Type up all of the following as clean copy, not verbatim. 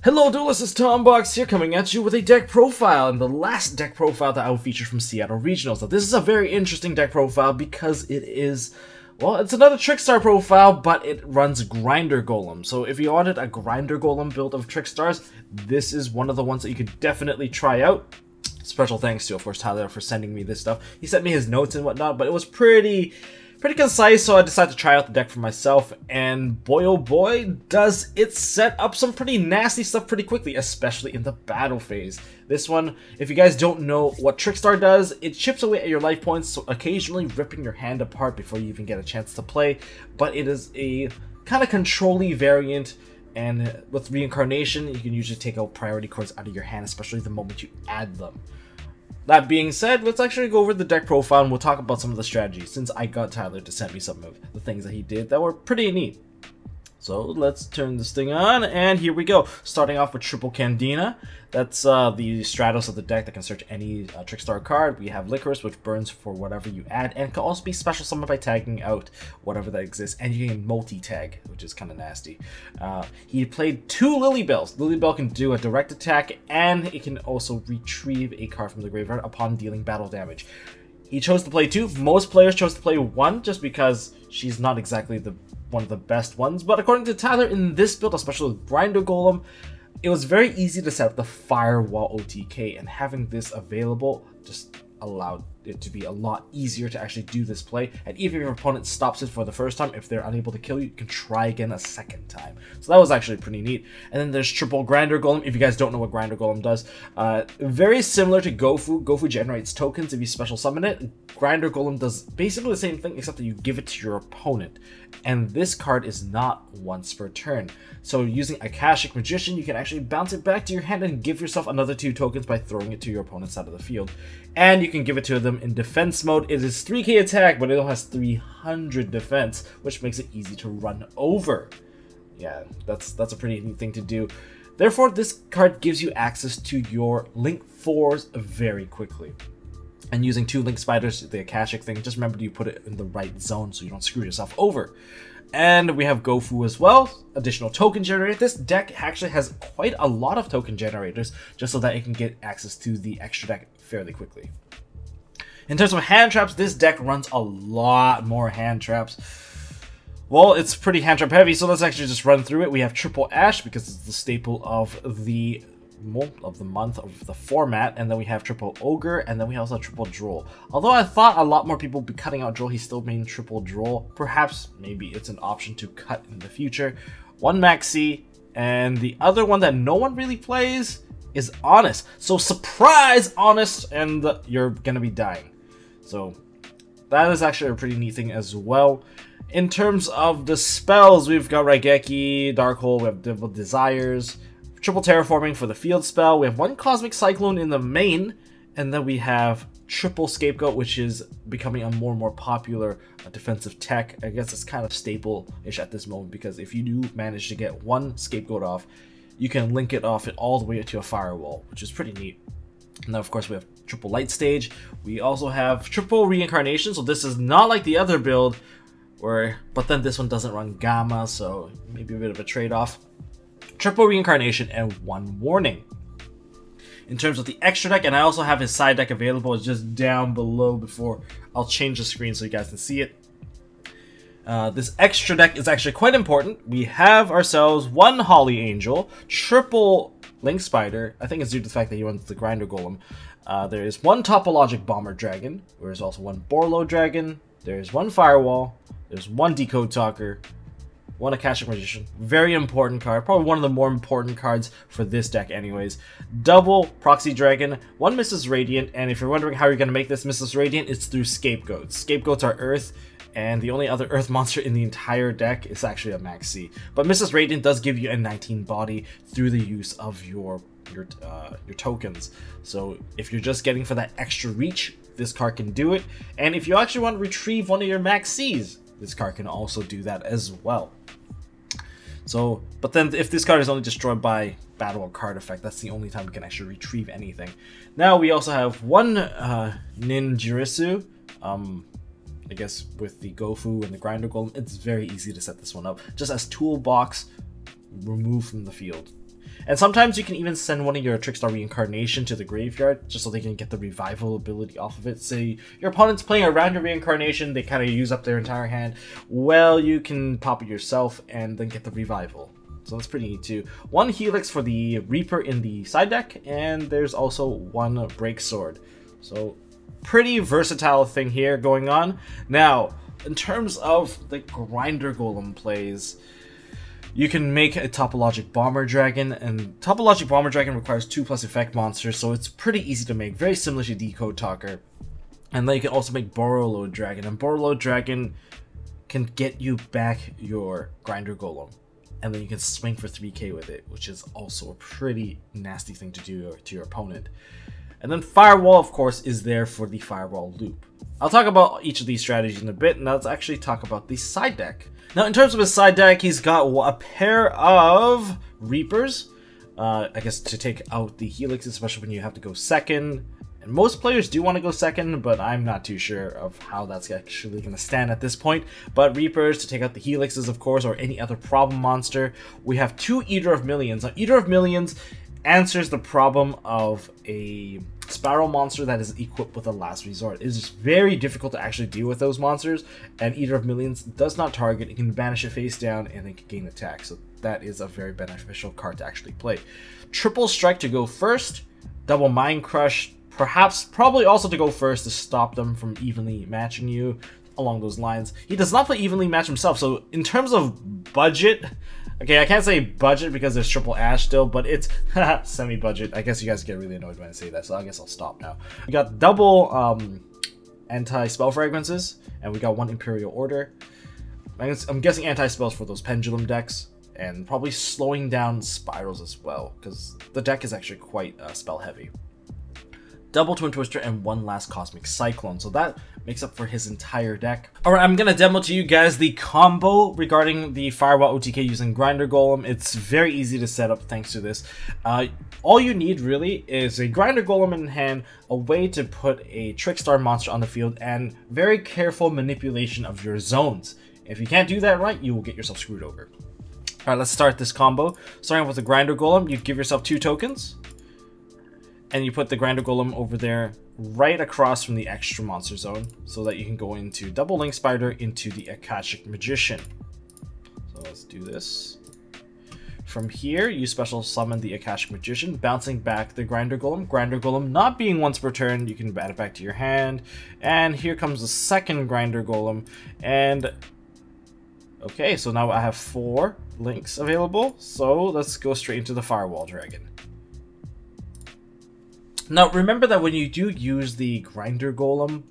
Hello Duelist, it's Tombox here coming at you with a deck profile, and the last deck profile that I will feature from Seattle Regionals. Now this is a very interesting deck profile because it is, well, it's another Trickstar profile, but it runs Grinder Golem. So if you wanted a Grinder Golem build of Trickstars, this is one of the ones that you could definitely try out. Special thanks to, of course, Tyler for sending me this stuff. He sent me his notes and whatnot, but it was pretty concise, so I decided to try out the deck for myself, and boy oh boy, does it set up some pretty nasty stuff pretty quickly, especially in the battle phase. This one, if you guys don't know what Trickstar does, it chips away at your life points, so occasionally ripping your hand apart before you even get a chance to play, but it is a kind of control-y variant, and with Reincarnation, you can usually take out priority cards out of your hand, especially the moment you add them. That being said, let's actually go over the deck profile and we'll talk about some of the strategies, since I got Tyler to send me some of the things that he did that were pretty neat. So let's turn this thing on, and here we go. Starting off with Triple Candina. That's the Stratos of the deck that can search any Trickstar card. We have Licorice, which burns for whatever you add, and can also be special summoned by tagging out whatever that exists. And you can multi-tag, which is kind of nasty. He played 2 Lilybells. Lilybell can do a direct attack, and it can also retrieve a card from the graveyard upon dealing battle damage. He chose to play 2. Most players chose to play 1 just because she's not exactly one of the best ones. But according to Tyler, in this build, especially with Grinder Golem, it was very easy to set up the Firewall OTK, and having this available just allowed it to be a lot easier to actually do this play. And even if your opponent stops it for the first time, if they're unable to kill you, you can try again a second time. So that was actually pretty neat. And then there's Triple Grinder Golem. If you guys don't know what Grinder Golem does, very similar to Gofu. Gofu generates tokens if you special summon it. Grinder Golem does basically the same thing, except that you give it to your opponent. And this card is not once per turn. So using Akashic Magician, you can actually bounce it back to your hand and give yourself another 2 tokens by throwing it to your opponent's side of the field. And you can give it to them in defense mode. It is 3k attack, but it only has 300 defense, which makes it easy to run over. Yeah, that's a pretty neat thing to do. Therefore, this card gives you access to your Link 4s very quickly. And using 2 Link Spiders, the Akashic thing, just remember you put it in the right zone so you don't screw yourself over. And we have Gofu as well, additional token generator. This deck actually has quite a lot of token generators, just so that it can get access to the extra deck fairly quickly. In terms of hand traps, this deck runs a lot more hand traps. Well, it's pretty hand trap heavy, so let's actually just run through it. We have Triple Ash, because it's the staple of the month of the format, and then we have Triple Ogre, and then we also have Triple Droll. Although I thought a lot more people would be cutting out Droll, he's still being Triple Droll. Perhaps maybe it's an option to cut in the future. 1 Maxi, and the other one that no one really plays is Honest. So surprise, Honest, and you're gonna be dying. So that is actually a pretty neat thing as well. In terms of the spells, we've got Raigeki, Darkhold, we have Devil Desires, Triple Terraforming for the field spell, we have 1 Cosmic Cyclone in the main, and then we have Triple Scapegoat, which is becoming a more and more popular defensive tech. I guess it's kind of staple-ish at this moment, because if you do manage to get 1 Scapegoat off, you can link it off all the way to a Firewall, which is pretty neat. And then of course we have Triple Light Stage. We also have Triple Reincarnation, so this is not like the other build, but then this one doesn't run Gamma, so maybe a bit of a trade-off. Triple Reincarnation and 1 Warning. In terms of the extra deck, and I also have his side deck available, it's just down below before I'll change the screen so you guys can see it. This extra deck is actually quite important. We have ourselves 1 Holly Angel, Triple Link Spider. I think it's due to the fact that he runs the Grinder Golem. There is 1 Topologic Bomber Dragon. There's also 1 Borlo Dragon. There's 1 Firewall. There's 1 Decode Talker. 1 Akashic Magician. Very important card. Probably one of the more important cards for this deck anyways. Double Proxy Dragon. 1 Mrs. Radiant. And if you're wondering how you're going to make this Mrs. Radiant, it's through Scapegoats. Scapegoats are Earth. And the only other Earth monster in the entire deck is actually a Max C. But Mrs. Radiant does give you a 19 body through the use of your tokens. So if you're just getting for that extra reach, this card can do it. And if you actually want to retrieve one of your Max Cs, this card can also do that as well. So, but then if this card is only destroyed by battle or card effect, that's the only time we can actually retrieve anything. Now we also have 1 Ninjirisu. I guess with the Gofu and the Grinder Golem, it's very easy to set this one up. Just as toolbox, remove from the field. And sometimes you can even send one of your Trickstar Reincarnation to the graveyard, just so they can get the revival ability off of it. Say your opponent's playing around your Reincarnation, they kind of use up their entire hand. Well, you can pop it yourself and then get the revival. So that's pretty neat too. One Helix for the Reaper in the side deck, and there's also one Break Sword. So pretty versatile thing here going on. Now, in terms of the Grinder Golem plays, you can make a Topologic Bomber Dragon, and Topologic Bomber Dragon requires 2+ effect monsters, so it's pretty easy to make, very similar to Decode Talker. And then you can also make Borrowload Dragon, and Borrowload Dragon can get you back your Grinder Golem, and then you can swing for 3k with it, which is also a pretty nasty thing to do to your opponent. And then Firewall, of course, is there for the Firewall loop. I'll talk about each of these strategies in a bit, and let's actually talk about the side deck. Now, in terms of his side deck, he's got a pair of Reapers, I guess to take out the Helix, especially when you have to go second. And most players do want to go second, but I'm not too sure of how that's actually going to stand at this point. But Reapers to take out the Helixes, of course, or any other problem monster. We have 2 Eater of Millions. Now, Eater of Millions answers the problem of a Spiral monster that is equipped with a Last Resort. It is very difficult to actually deal with those monsters, and Eater of Millions does not target. It can banish it face down, and it can gain attack. So that is a very beneficial card to actually play. Triple Strike to go first, double Mind Crush, probably also to go first to stop them from evenly matching you along those lines. He does not play evenly match himself, so in terms of budget, okay, I can't say budget because there's Triple Ash still, but it's semi-budget. I guess you guys get really annoyed when I say that, so I guess I'll stop now. We got double anti-spell fragrances, and we got 1 Imperial Order. I'm guessing anti-spells for those Pendulum decks, and probably slowing down Spirals as well, because the deck is actually quite spell-heavy. Double Twin Twister, and 1 last Cosmic Cyclone. So that makes up for his entire deck. Alright, I'm gonna demo to you guys the combo regarding the Firewall OTK using Grinder Golem. It's very easy to set up thanks to this. All you need really is a Grinder Golem in hand, a way to put a Trickstar monster on the field, and very careful manipulation of your zones. If you can't do that right, you will get yourself screwed over. Alright, let's start this combo. Starting with the Grinder Golem, you give yourself 2 tokens. And you put the Grinder Golem over there right across from the extra monster zone so that you can go into Double Link Spider into the Akashic Magician. So let's do this. From here, you special summon the Akashic Magician, bouncing back the Grinder Golem. Grinder Golem not being once per turn, you can add it back to your hand. And here comes the second Grinder Golem. And okay, so now I have 4 links available. So let's go straight into the Firewall Dragon. Now, remember that when you do use the Grinder Golem,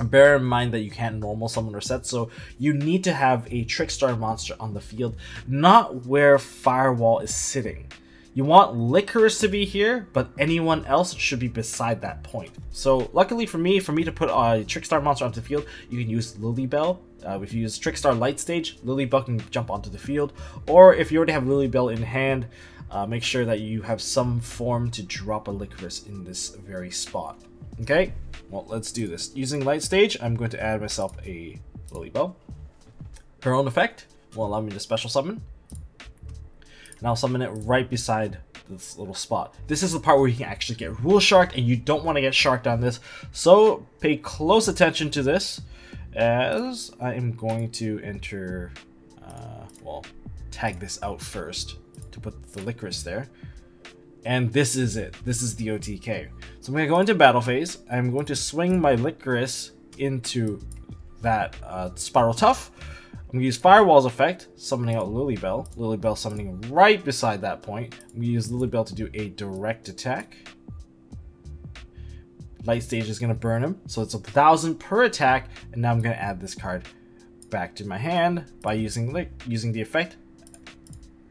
bear in mind that you can't normal summon or set, so you need to have a Trickstar monster on the field, not where Firewall is sitting. You want Licorice to be here, but anyone else should be beside that point. So, luckily for me to put a Trickstar monster onto the field, you can use Lilybell. If you use Trickstar Light Stage, Lilybell can jump onto the field, or if you already have Lilybell in hand, make sure that you have some form to drop a Licorice in this very spot. Okay, well, let's do this. Using Light Stage, I'm going to add myself a Lilybell. Her own effect will allow me to special summon. And I'll summon it right beside this little spot. This is the part where you can actually get Rule Sharked, and you don't want to get Sharked on this. So pay close attention to this, as I am going to enter, well, tag this out first to put the Licorice there. And this is it. This is the OTK. So I'm going to go into battle phase. I'm going to swing my Licorice into that Spiral Tuff. I'm going to use Firewall's effect, summoning out Lilybell. Lilybell summoning right beside that point. I'm going to use Lilybell to do a direct attack. Light Stage is going to burn him, so it's 1,000 per attack. And now I'm going to add this card back to my hand by using the effect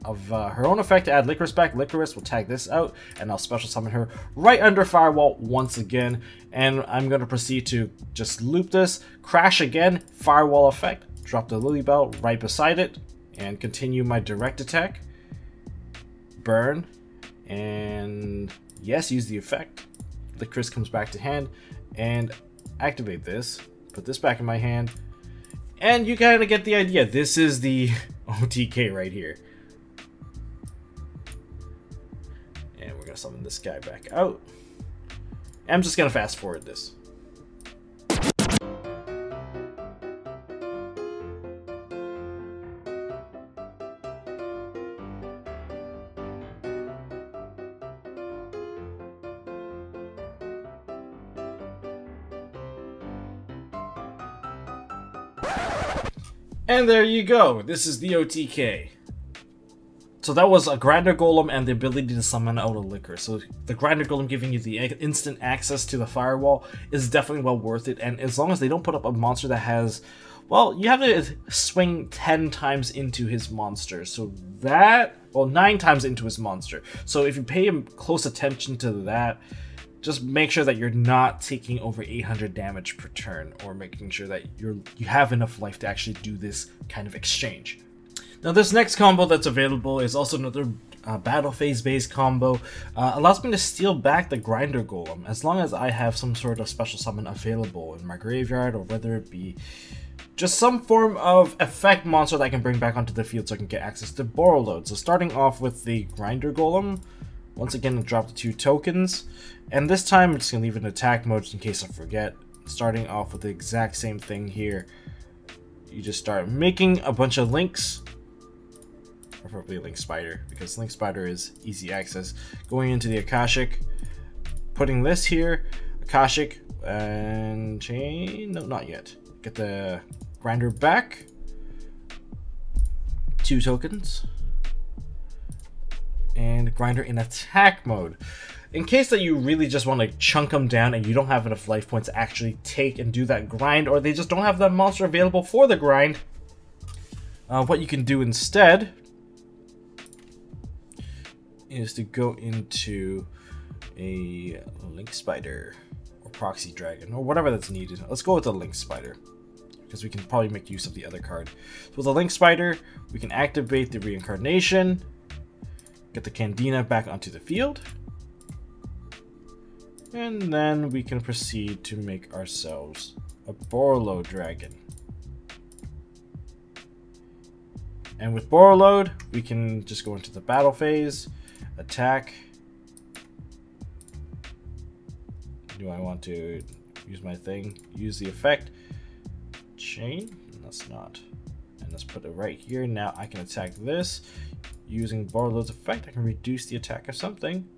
of her own effect to add Licorice back. Licorice will tag this out, and I'll special summon her right under Firewall once again. And I'm going to proceed to just loop this, crash again, Firewall effect, drop the Lilybell right beside it, and continue my direct attack. Burn, and yes, use the effect. Licorice comes back to hand, and activate this. Put this back in my hand, and you kind of get the idea. This is the OTK right here. gonna summon this guy back out. I'm just gonna fast forward this. And there you go. This is the OTK. So that was a Grinder Golem and the ability to summon out a Liquor. So the Grinder Golem giving you the instant access to the firewall is definitely well worth it. And as long as they don't put up a monster that has, well, you have to swing 10 times into his monster. So that, well, 9 times into his monster. So if you pay him close attention to that, just make sure that you're not taking over 800 damage per turn, or making sure that you have enough life to actually do this kind of exchange. Now this next combo that's available is also another battle phase based combo. Allows me to steal back the Grinder Golem as long as I have some sort of special summon available in my graveyard, or whether it be just some form of effect monster that I can bring back onto the field so I can get access to Borrow Load. So starting off with the Grinder Golem, once again drop the 2 tokens, and this time I'm just going to leave it in attack mode just in case I forget. Starting off with the exact same thing here. You just start making a bunch of links, or probably Link Spider, because Link Spider is easy access. Going into the Akashic, putting this here, Akashic, and chain, no, not yet. Get the Grinder back, 2 tokens, and Grinder in attack mode. In case that you really just want to chunk them down and you don't have enough life points to actually take and do that grind, or they just don't have that monster available for the grind, what you can do instead is to go into a Link Spider or Proxy Dragon or whatever that's needed. Let's go with the Link Spider, because we can probably make use of the other card. So with the Link Spider, we can activate the Reincarnation, get the Candina back onto the field, and then we can proceed to make ourselves a Borrow Load Dragon. And with Borrow Load, we can just go into the battle phase, attack. Do I want to use my thing? Use the effect. Chain? That's not. And let's put it right here. Now I can attack this. Using Borrow Load's effect, I can reduce the attack of something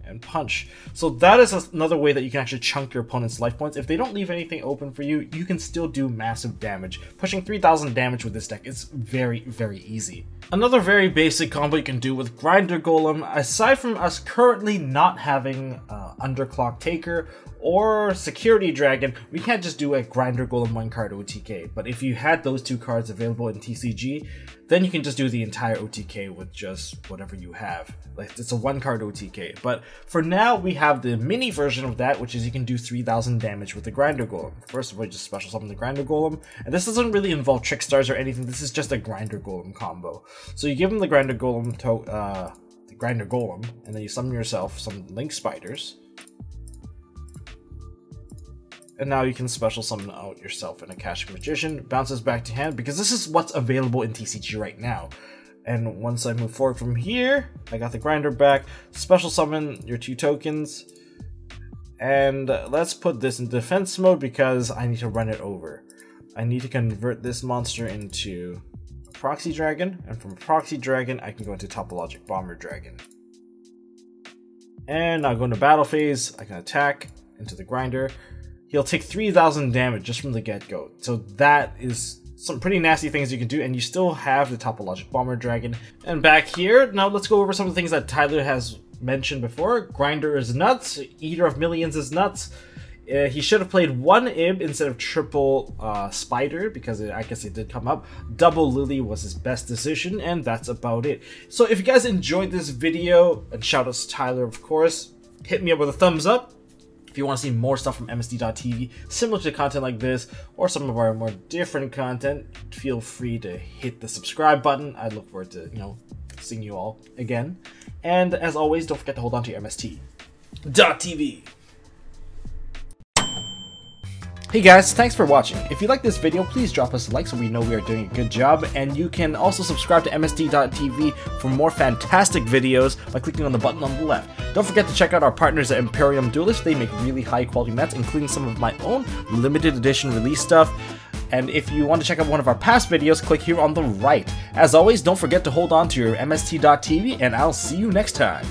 and punch. So that is another way that you can actually chunk your opponent's life points. If they don't leave anything open for you, you can still do massive damage. Pushing 3,000 damage with this deck is very, very easy. Another very basic combo you can do with Grinder Golem, aside from us currently not having Underclock Taker or Security Dragon, we can't just do a Grinder Golem 1 card OTK. But if you had those 2 cards available in TCG, then you can just do the entire OTK with just whatever you have. Like, it's a 1 card OTK. But for now, we have the mini version of that, which is you can do 3,000 damage with the Grinder Golem. First of all, you just special summon the Grinder Golem, and this doesn't really involve Trickstars or anything. This is just a Grinder Golem combo. So you give him the Grinder Golem, and then you summon yourself some Link Spiders. And now you can special summon out yourself an Akashic Magician, bounces back to hand, because this is what's available in TCG right now. And once I move forward from here, I got the Grinder back, special summon your 2 tokens, and let's put this in defense mode because I need to run it over. I need to convert this monster into a Proxy Dragon, and from a Proxy Dragon, I can go into Topologic Bomber Dragon. And now go into battle phase, I can attack into the Grinder. He'll take 3,000 damage just from the get-go. So that is some pretty nasty things you can do, and you still have the Topologic Bomber Dragon. And back here, now let's go over some of the things that Tyler has mentioned before. Grinder is nuts, Eater of Millions is nuts. He should have played 1 Ib instead of triple Spider, because I guess it did come up. Double Lily was his best decision, and that's about it. So if you guys enjoyed this video, and shout out to Tyler of course, hit me up with a thumbs up. If you want to see more stuff from MST.TV, similar to content like this, or some of our more different content, feel free to hit the subscribe button. I look forward to, seeing you all again. And as always, don't forget to hold on to your MST.TV. Hey guys, thanks for watching. If you like this video, please drop us a like so we know we are doing a good job, and you can also subscribe to MST.TV for more fantastic videos by clicking on the button on the left. Don't forget to check out our partners at Imperium Duelist. They make really high quality mats, including some of my own limited edition release stuff. And if you want to check out one of our past videos, click here on the right. As always, don't forget to hold on to your MST.TV, and I'll see you next time.